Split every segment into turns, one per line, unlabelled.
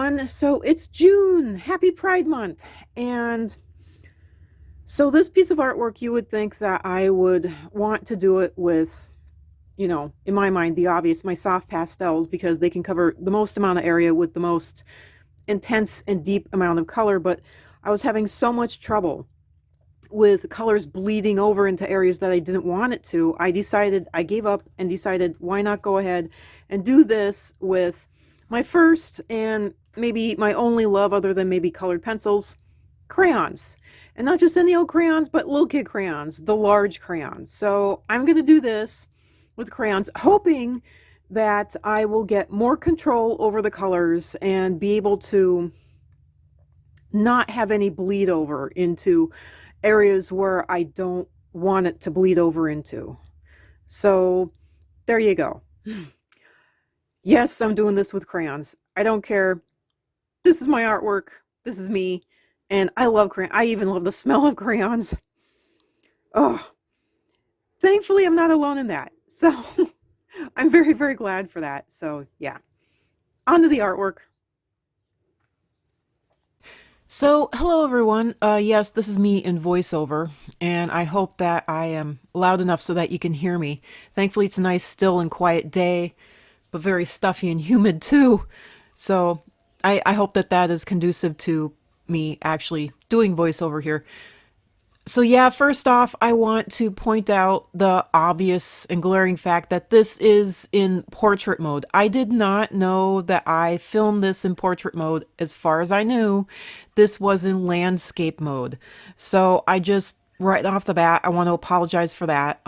everyone. So it's June. Happy Pride Month. And so this piece of artwork, you would think that I would want to do it with, in my mind, the obvious, my soft pastels, because they can cover the most amount of area with the most intense and deep amount of color. But I was having so much trouble with colors bleeding over into areas that I didn't want it to. I gave up and decided, why not go ahead and do this with my first and maybe my only love, other than maybe colored pencils, crayons. And not just any old crayons, but little kid crayons, the large crayons. So I'm going to do this with crayons, hoping that I will get more control over the colors and be able to not have any bleed over into areas where I don't want it to bleed over into. So there you go. Yes, I'm doing this with crayons. I don't care. This is my artwork. This is me. And I love crayons. I even love the smell of crayons. Oh, thankfully I'm not alone in that. So I'm very, very glad for that. So yeah, on to the artwork. So, hello everyone. Yes, this is me in voiceover, and I hope that I am loud enough so that you can hear me. Thankfully, it's a nice, still, and quiet day, but very stuffy and humid too. So, I hope that that is conducive to me actually doing voiceover here. So yeah, first off, I want to point out the obvious and glaring fact that this is in portrait mode. I did not know that I filmed this in portrait mode. As far as I knew, this was in landscape mode. So I just, right off the bat, I want to apologize for that.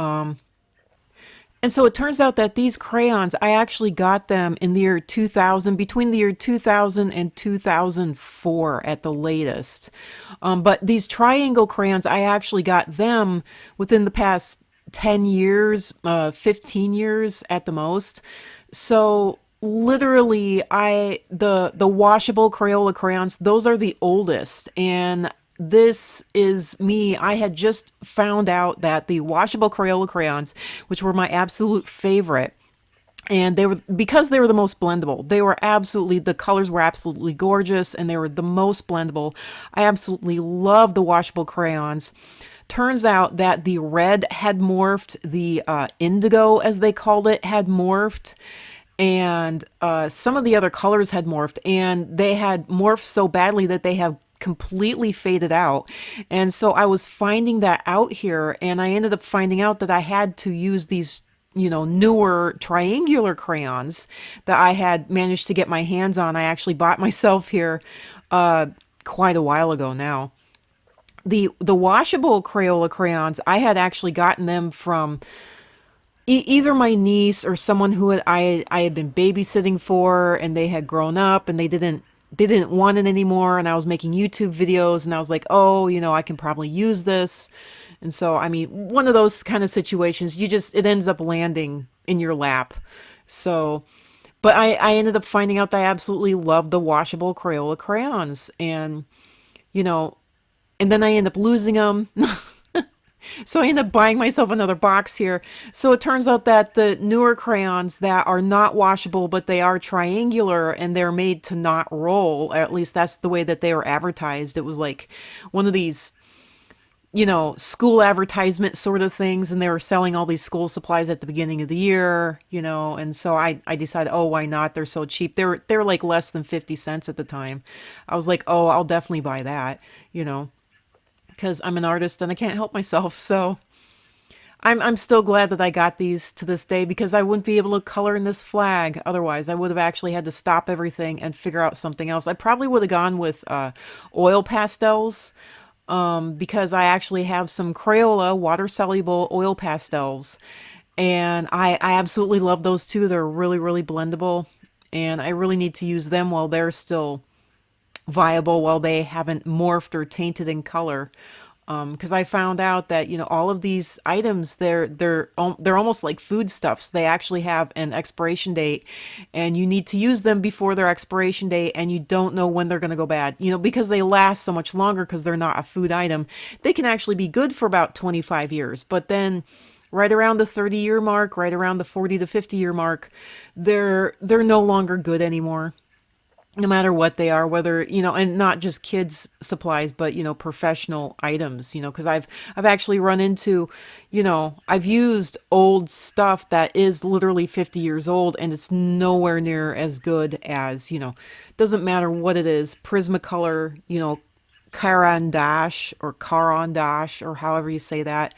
And so it turns out that these crayons, I actually got them in the year 2000, between the year 2000 and 2004 at the latest. But these triangle crayons, I actually got them within the past 10 years, 15 years at the most. So literally, the washable Crayola crayons, those are the oldest. And this is me. I had just found out that the washable Crayola crayons, which were my absolute favorite, and they were, because they were the most blendable, they were absolutely, the colors were absolutely gorgeous, and they were the most blendable. I absolutely love the washable crayons. Turns out that the red had morphed, the indigo, as they called it, had morphed, and some of the other colors had morphed, and they had morphed so badly that they have completely faded out. And so I was finding that out here, and I ended up finding out that I had to use these, newer triangular crayons that I had managed to get my hands on. I actually bought myself here quite a while ago now. The washable Crayola crayons, I had actually gotten them from either my niece or someone who I had been babysitting for, and they had grown up and they didn't want it anymore, and I was making YouTube videos, and I was like, oh, I can probably use this. And so, I mean, one of those kind of situations, it ends up landing in your lap. So, but I ended up finding out that I absolutely love the washable Crayola crayons, and, and then I end up losing them. So I end up buying myself another box here. So it turns out that the newer crayons that are not washable, but they are triangular and they're made to not roll, or at least that's the way that they were advertised. It was like one of these, school advertisement sort of things, and they were selling all these school supplies at the beginning of the year, and so I decided, oh, why not? They're so cheap. They're like less than 50 cents at the time. I was like, oh, I'll definitely buy that, because I'm an artist and I can't help myself. So I'm still glad that I got these to this day, because I wouldn't be able to color in this flag otherwise. I would have actually had to stop everything and figure out something else. I probably would have gone with oil pastels, because I actually have some Crayola water-soluble oil pastels, and I absolutely love those too. They're really, really blendable, and I really need to use them while they're still viable, while they haven't morphed or tainted in color. Because I found out that all of these items, they're almost like foodstuffs. They actually have an expiration date, and you need to use them before their expiration date, and you don't know when they're going to go bad. Because they last so much longer, because they're not a food item. They can actually be good for about 25 years, but then right around the 30-year mark, right around the 40 to 50-year mark, they're no longer good anymore. no matter what they are, whether, and not just kids supplies, but, professional items, because I've actually run into, I've used old stuff that is literally 50 years old, and it's nowhere near as good as, doesn't matter what it is, Prismacolor, Caran d'Ache or Caran d'Ache or however you say that.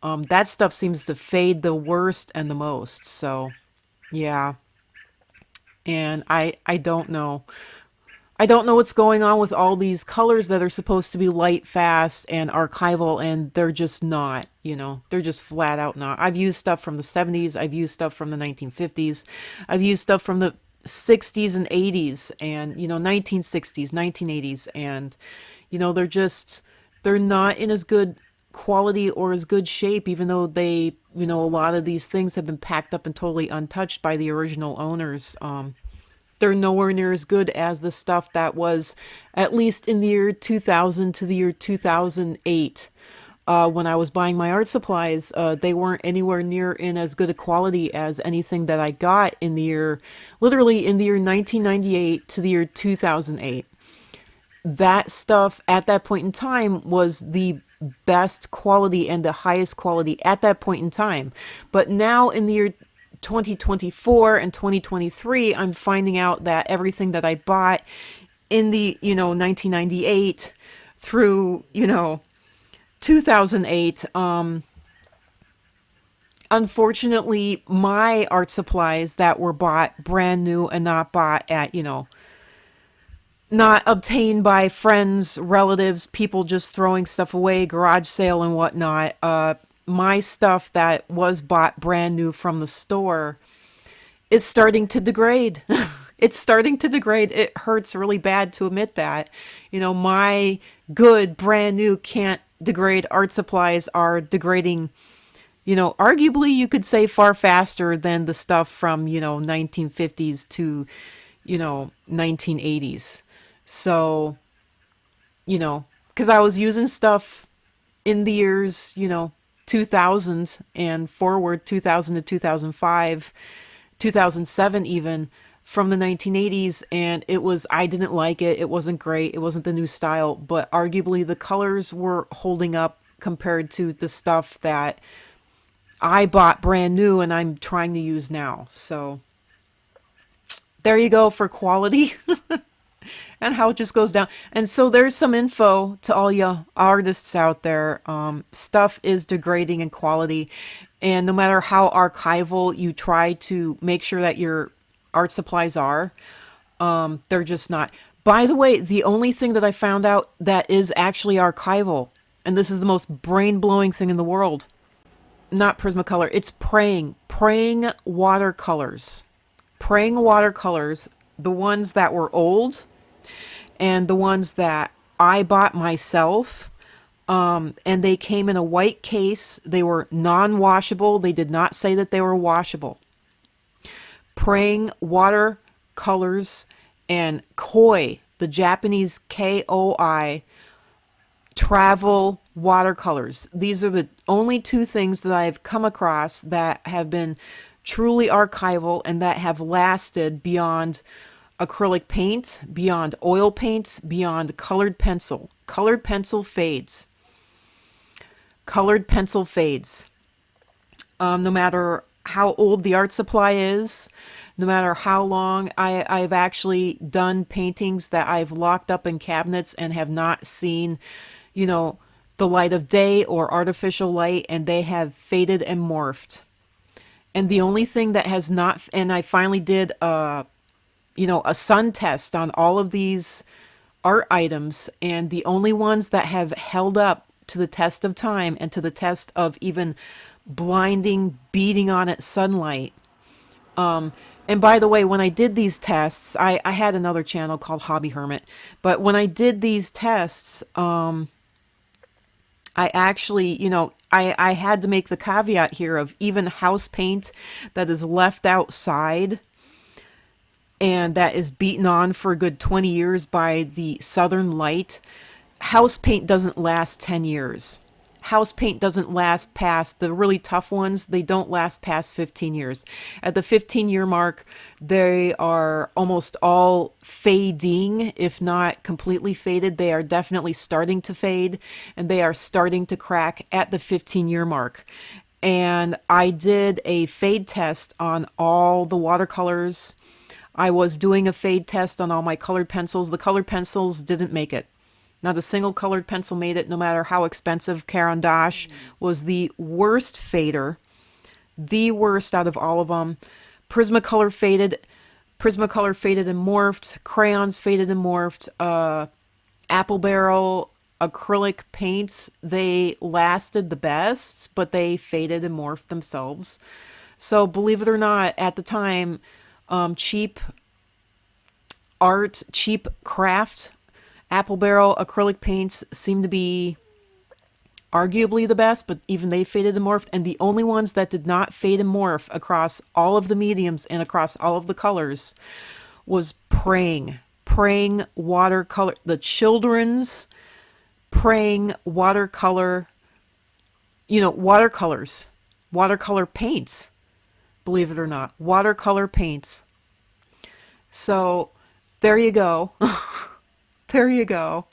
That stuff seems to fade the worst and the most. So yeah. And I don't know. I don't know what's going on with all these colors that are supposed to be light, fast, and archival, and they're just not, they're just flat out not. I've used stuff from the 70s, I've used stuff from the 1950s, I've used stuff from the 60s and 80s, and, 1960s, 1980s, and, they're not in as good quality or as good shape, even though they, a lot of these things have been packed up and totally untouched by the original owners. They're nowhere near as good as the stuff that was at least in the year 2000 to the year 2008. When I was buying my art supplies, they weren't anywhere near in as good a quality as anything that I got in the year, literally in the year 1998 to the year 2008. That stuff at that point in time was the best quality and the highest quality at that point in time. But now in the year 2024 and 2023, I'm finding out that everything that I bought in the, 1998 through, 2008, unfortunately, my art supplies that were bought brand new and not bought at, not obtained by friends, relatives, people just throwing stuff away, garage sale and whatnot. My stuff that was bought brand new from the store is starting to degrade. It's starting to degrade. It hurts really bad to admit that. My good, brand new, can't degrade art supplies are degrading, arguably you could say far faster than the stuff from, 1950s to, 1980s. So, because I was using stuff in the years, 2000 and forward, 2000 to 2005, 2007 even, from the 1980s, and I didn't like it. It wasn't great. It wasn't the new style, but arguably the colors were holding up compared to the stuff that I bought brand new and I'm trying to use now. So there you go for quality. And how it just goes down. And so there's some info to all you artists out there. Stuff is degrading in quality. And no matter how archival you try to make sure that your art supplies are, they're just not. By the way, the only thing that I found out that is actually archival, and this is the most brain-blowing thing in the world, not Prismacolor, it's praying watercolors. Praying watercolors, the ones that were old, and the ones that I bought myself, and they came in a white case. They were non-washable. They did not say that they were washable. Praying watercolors and koi, the Japanese KOI, travel watercolors. These are the only two things that I've come across that have been truly archival and that have lasted beyond acrylic paint, beyond oil paints, beyond colored pencil. Colored pencil fades. Colored pencil fades. No matter how old the art supply is, no matter how long I've actually done paintings that I've locked up in cabinets and have not seen, the light of day or artificial light, and they have faded and morphed. And the only thing that has not, and I finally did a sun test on all of these art items, and the only ones that have held up to the test of time and to the test of even blinding, beating on it sunlight. And by the way, when I did these tests, I had another channel called Hobby Hermit, but when I did these tests, I actually, I had to make the caveat here of even house paint that is left outside and that is beaten on for a good 20 years by the southern light. House paint doesn't last 10 years. house paint doesn't last past the really tough ones. They don't last past 15 years. At the 15-year mark, they are almost all fading, if not completely faded. They are definitely starting to fade, and they are starting to crack at the 15-year mark. And I did a fade test on all the watercolors. I was doing a fade test on all my colored pencils. The colored pencils didn't make it. Not a single colored pencil made it, no matter how expensive. Caran d'Ache was the worst fader, the worst out of all of them. Prismacolor faded and morphed. Crayons faded and morphed. Apple Barrel acrylic paints, they lasted the best, but they faded and morphed themselves. So believe it or not, at the time, cheap art, cheap craft, Apple Barrel acrylic paints seemed to be arguably the best, but even they faded and morphed. And the only ones that did not fade and morph across all of the mediums and across all of the colors was Praying watercolor, the children's Praying watercolor, watercolors, watercolor paints, believe it or not, watercolor paints. So there you go. There you go.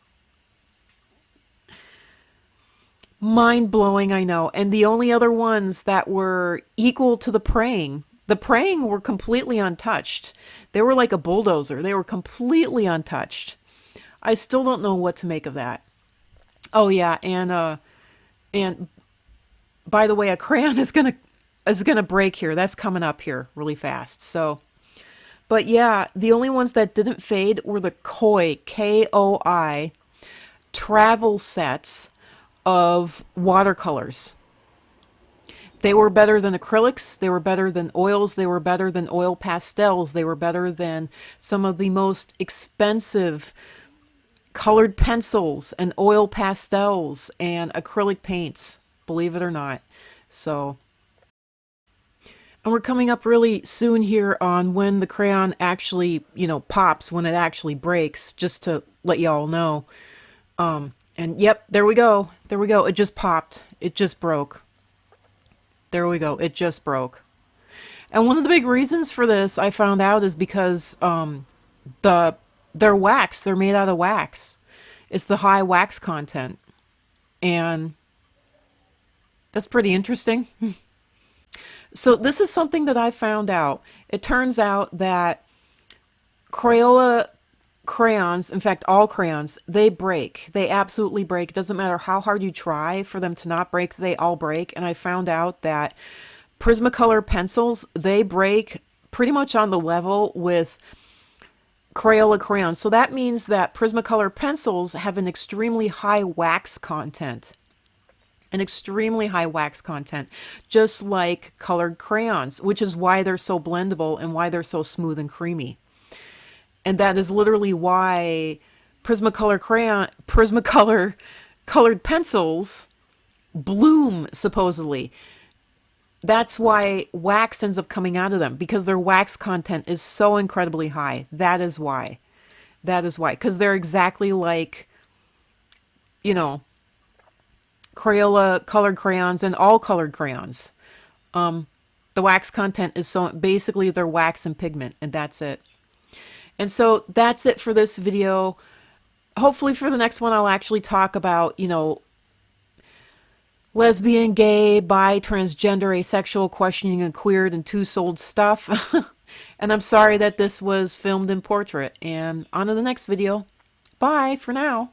Mind blowing, I know. And the only other ones that were equal to the Praying were completely untouched. They were like a bulldozer. They were completely untouched. I still don't know what to make of that. Oh yeah, and by the way, a crayon is gonna break here. That's coming up here really fast. So, but yeah, the only ones that didn't fade were the Koi, Koi, travel sets of watercolors. They were better than acrylics. They were better than oils. They were better than oil pastels. They were better than some of the most expensive colored pencils and oil pastels and acrylic paints, believe it or not. So, and we're coming up really soon here on when the crayon actually, pops, when it actually breaks, just to let y'all know. And yep, there we go. There we go. It just popped. It just broke. There we go. It just broke. And one of the big reasons for this, I found out, is because they're wax. They're made out of wax. It's the high wax content. And that's pretty interesting. So this is something that I found out. It turns out that Crayola crayons, in fact, all crayons, they break. They absolutely break. It doesn't matter how hard you try for them to not break, they all break. And I found out that Prismacolor pencils, they break pretty much on the level with Crayola crayons. So that means that Prismacolor pencils have an extremely high wax content. An extremely high wax content, just like colored crayons, which is why they're so blendable and why they're so smooth and creamy. And that is literally why Prismacolor colored pencils bloom, supposedly. That's why wax ends up coming out of them, because their wax content is so incredibly high. That is why. That is why. Because they're exactly like, Crayola colored crayons and all colored crayons. The wax content is so, basically they're wax and pigment, and that's it. And so that's it for this video. Hopefully for the next one, I'll actually talk about, lesbian, gay, bi, transgender, asexual, questioning, and queered, and two-souled stuff. And I'm sorry that this was filmed in portrait. And on to the next video. Bye for now.